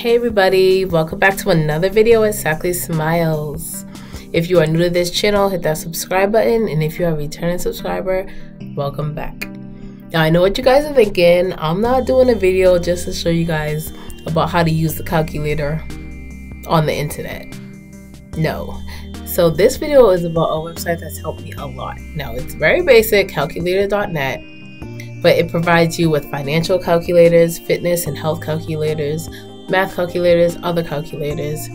Hey everybody, welcome back to another video at saklesmiles. If you are new to this channel, hit that subscribe button, and if you are a returning subscriber, welcome back. Now I know what you guys are thinking. I'm not doing a video just to show you guys about how to use the calculator on the internet. No. So this video is about a website that's helped me a lot. Now it's very basic, calculator.net, but it provides you with financial calculators, fitness and health calculators, math calculators, other calculators.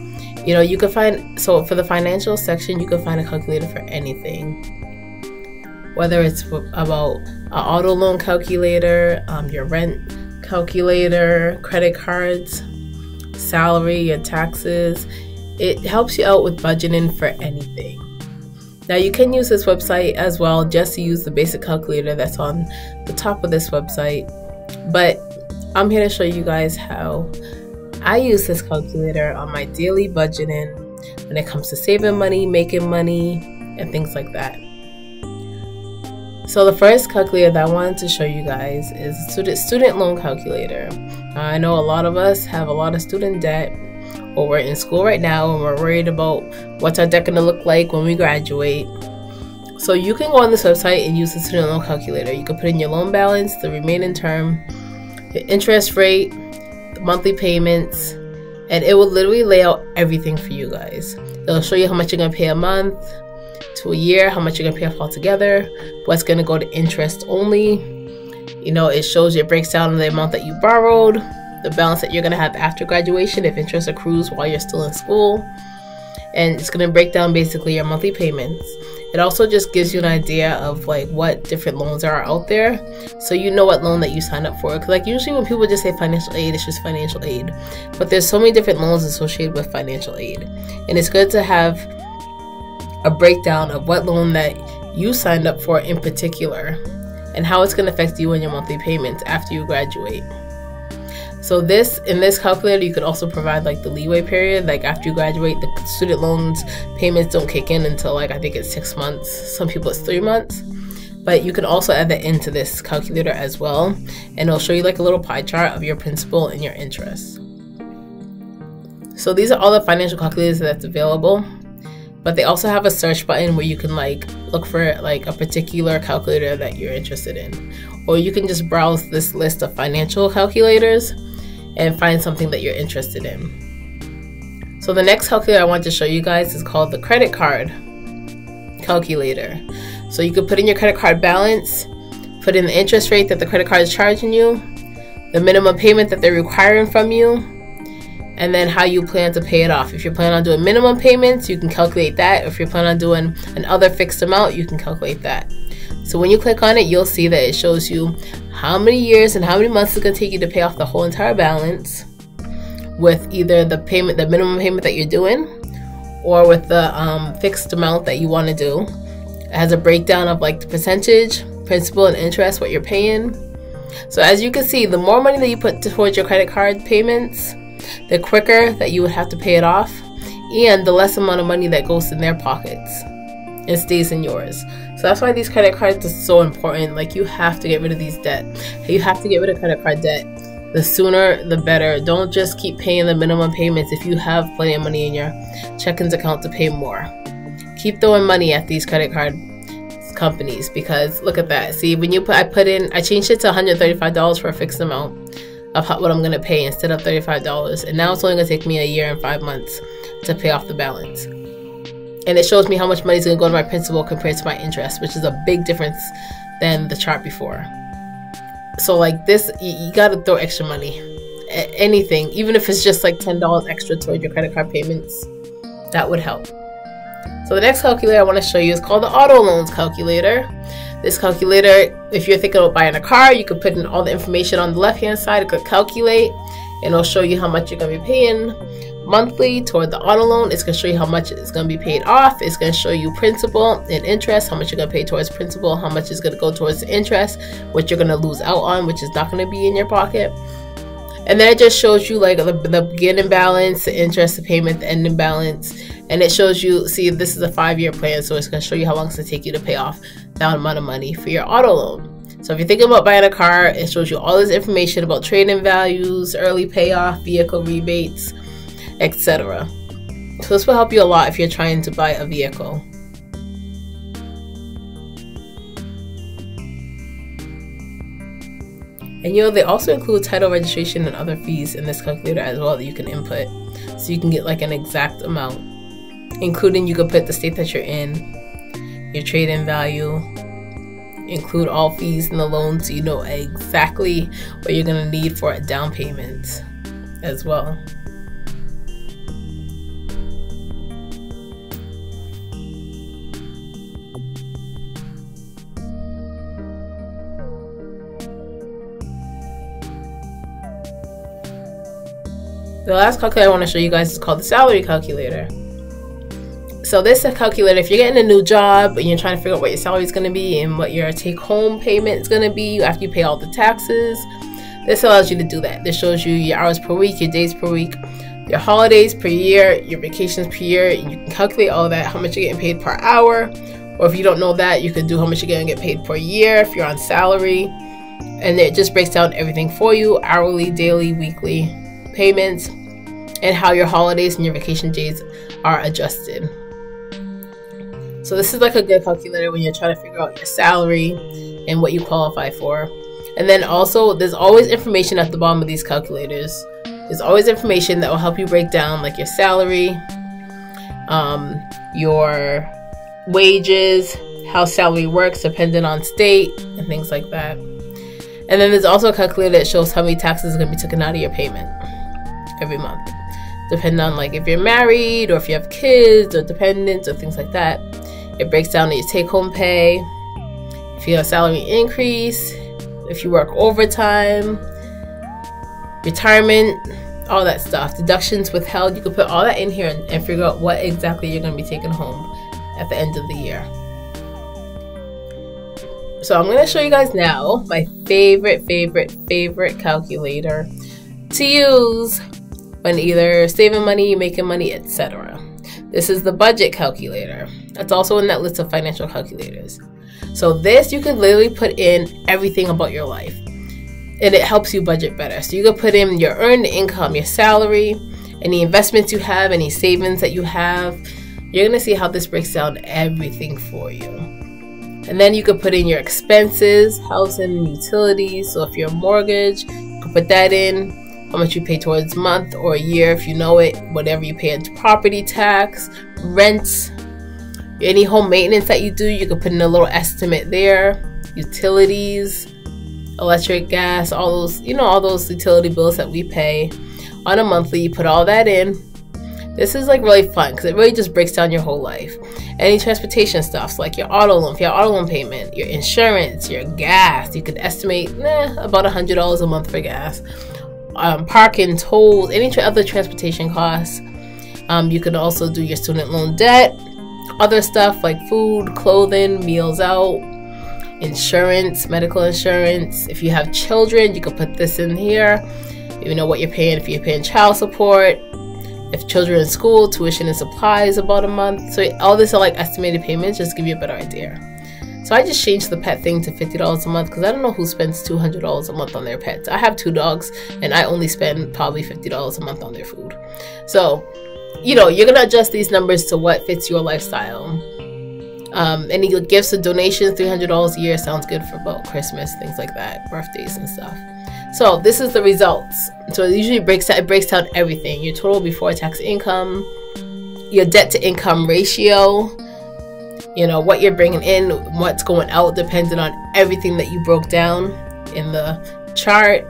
You know, you can find, so for the financial section, you can find a calculator for anything. Whether it's about an auto loan calculator, your rent calculator, credit cards, salary, your taxes. It helps you out with budgeting for anything. Now you can use this website as well just to use the basic calculator that's on the top of this website. But I'm here to show you guys how I use this calculator on my daily budgeting when it comes to saving money, making money, and things like that. So the first calculator that I wanted to show you guys is a student loan calculator. I know a lot of us have a lot of student debt, or we're in school right now and we're worried about what's our debt going to look like when we graduate. So you can go on this website and use the student loan calculator. You can put in your loan balance, the remaining term, your interest rate, the monthly payments, and it will literally lay out everything for you guys. It'll show you how much you're going to pay a month to a year, how much you're going to pay off altogether, what's going to go to interest only. You know, it shows you, it breaks down the amount that you borrowed, the balance that you're going to have after graduation if interest accrues while you're still in school, and it's going to break down basically your monthly payments. It also just gives you an idea of like what different loans are out there, so you know what loan that you sign up for. Because like usually when people just say financial aid, it's just financial aid, but there's so many different loans associated with financial aid, and it's good to have a breakdown of what loan that you signed up for in particular and how it's going to affect you and your monthly payments after you graduate. So in this calculator, you could also provide like the leeway period. Like after you graduate, the student loans payments don't kick in until like I think it's 6 months. Some people it's 3 months. But you can also add that into this calculator as well, and it'll show you like a little pie chart of your principal and your interest. So these are all the financial calculators that's available. But they also have a search button where you can like look for like a particular calculator that you're interested in, or you can just browse this list of financial calculators and find something that you're interested in. So the next calculator I want to show you guys is called the credit card calculator. So you can put in your credit card balance, put in the interest rate that the credit card is charging you, the minimum payment that they're requiring from you, and then how you plan to pay it off. If you're planning on doing minimum payments, you can calculate that. If you're planning on doing another fixed amount, you can calculate that. So when you click on it, you'll see that it shows you how many years and how many months it's going to take you to pay off the whole entire balance, with either the minimum payment that you're doing, or with the fixed amount that you want to do. It has a breakdown of like the percentage, principal and interest, what you're paying. So as you can see, the more money that you put towards your credit card payments, the quicker that you would have to pay it off, and the less amount of money that goes in their pockets and stays in yours. So that's why these credit cards are so important. Like you have to get rid of these debt. You have to get rid of credit card debt. The sooner the better. Don't just keep paying the minimum payments if you have plenty of money in your check-ins account to pay more. Keep throwing money at these credit card companies, because look at that. See, when you I changed it to $135 for a fixed amount of what I'm going to pay instead of $35, and now it's only going to take me a year and 5 months to pay off the balance. And it shows me how much money is going to go to my principal compared to my interest, which is a big difference than the chart before. So like this, you got to throw extra money at anything, even if it's just like $10 extra toward your credit card payments. That would help. So the next calculator I want to show you is called the auto loans calculator. This calculator, if you're thinking about buying a car, you can put in all the information on the left-hand side. It could calculate, and it'll show you how much you're going to be paying monthly toward the auto loan. It's going to show you how much it's going to be paid off. It's going to show you principal and interest, how much you're going to pay towards principal, how much is going to go towards the interest, what you're going to lose out on, which is not going to be in your pocket. And then it just shows you like the beginning balance, the interest, the payment, the ending balance. And it shows you, see, this is a 5-year plan, so it's going to show you how long it's going to take you to pay off that amount of money for your auto loan. So if you're thinking about buying a car, it shows you all this information about trade-in values, early payoff, vehicle rebates, etc. So this will help you a lot if you're trying to buy a vehicle. And they also include title registration and other fees in this calculator as well that you can input. So you can get like an exact amount, including you can put the state that you're in, your trade-in value, include all fees in the loan so you know exactly what you're going to need for a down payment as well. The last calculator I want to show you guys is called the salary calculator. So this is a calculator if you're getting a new job and you're trying to figure out what your salary is going to be and what your take-home payment is going to be after you pay all the taxes. This allows you to do that. This shows you your hours per week, your days per week, your holidays per year, your vacations per year, and you can calculate all that, how much you're getting paid per hour. Or if you don't know that, you can do how much you're going to get paid per year if you're on salary. And it just breaks down everything for you, hourly, daily, weekly payments, and how your holidays and your vacation days are adjusted. So this is like a good calculator when you're trying to figure out your salary and what you qualify for. And then also there's always information at the bottom of these calculators. There's always information that will help you break down like your salary, your wages, how salary works depending on state, and things like that. And then there's also a calculator that shows how many taxes are going to be taken out of your payment every month, depending on like if you're married or if you have kids or dependents or things like that. It breaks down your take-home pay, if you have a salary increase, if you work overtime, retirement, all that stuff, deductions withheld. You can put all that in here and figure out what exactly you're going to be taking home at the end of the year. So I'm going to show you guys now my favorite calculator to use when either saving money, making money, etc. This is the budget calculator. That's also in that list of financial calculators. So this, you can literally put in everything about your life, and it helps you budget better. So you can put in your earned income, your salary, any investments you have, any savings that you have. You're going to see how this breaks down everything for you. And then you can put in your expenses, housing, and utilities. So if you're a mortgage, you can put that in. How much you pay towards a month or a year if you know it, whatever you pay into property tax, rents, any home maintenance that you do, you can put in a little estimate there, utilities, electric, gas, all those, all those utility bills that we pay on a monthly. You put all that in. This is like really fun because it really just breaks down your whole life. Any transportation stuff, like your auto loan, your auto loan payment, your insurance, your gas, you could estimate about $100 a month for gas. Parking, tolls, any other transportation costs. You could also do your student loan debt, other stuff like food, clothing, meals out, insurance, medical insurance. If you have children, you could put this in here. You know what you're paying, if you're paying child support, if children in school, tuition and supplies about a month. So all this are like estimated payments, just to give you a better idea. So I just changed the pet thing to $50 a month because I don't know who spends $200 a month on their pets. I have 2 dogs and I only spend probably $50 a month on their food. So, you're going to adjust these numbers to what fits your lifestyle. Any gifts or donations, $300 a year sounds good for about Christmas, things like that, birthdays and stuff. So this is the results. So it usually breaks down everything. Your total before tax income, your debt to income ratio, what you're bringing in, what's going out, depending on everything that you broke down in the chart.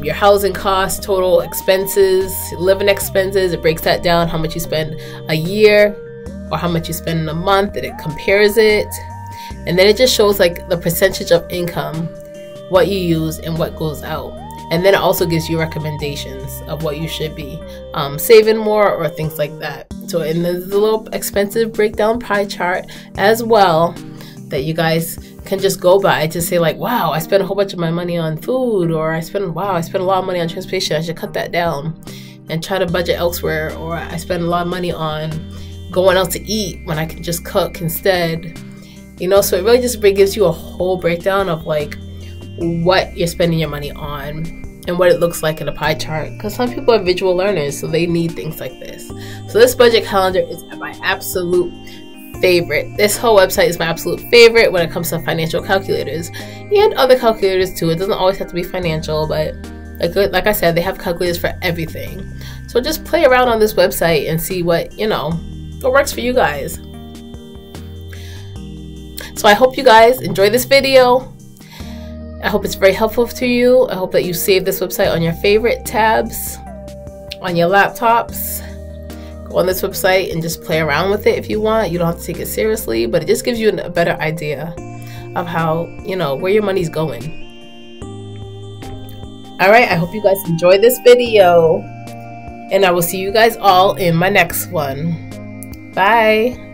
Your housing costs, total expenses, living expenses. It breaks that down, how much you spend a year or how much you spend in a month, and it compares it. And then it just shows like the percentage of income, what you use and what goes out. And then it also gives you recommendations of what you should be saving more or things like that. So, and there's a little expensive breakdown pie chart as well that you guys can just go by to say like, wow, I spent a whole bunch of my money on food, or I spent a lot of money on transportation. I should cut that down and try to budget elsewhere. Or I spend a lot of money on going out to eat when I can just cook instead. you know. So it really just gives you a whole breakdown of like what you're spending your money on and what it looks like in a pie chart, because some people are visual learners, so they need things like this. So this budget calendar is my absolute favorite. This whole website is my absolute favorite when it comes to financial calculators and other calculators too. It doesn't always have to be financial, but like I said, they have calculators for everything. So just play around on this website and see what, you know, what works for you guys. So I hope you guys enjoy this video. I hope it's very helpful to you. I hope that you save this website on your favorite tabs, on your laptops. Go on this website and just play around with it if you want. You don't have to take it seriously, but it just gives you a better idea of how, you know, where your money's going. Alright, I hope you guys enjoyed this video, and I will see you guys all in my next one. Bye!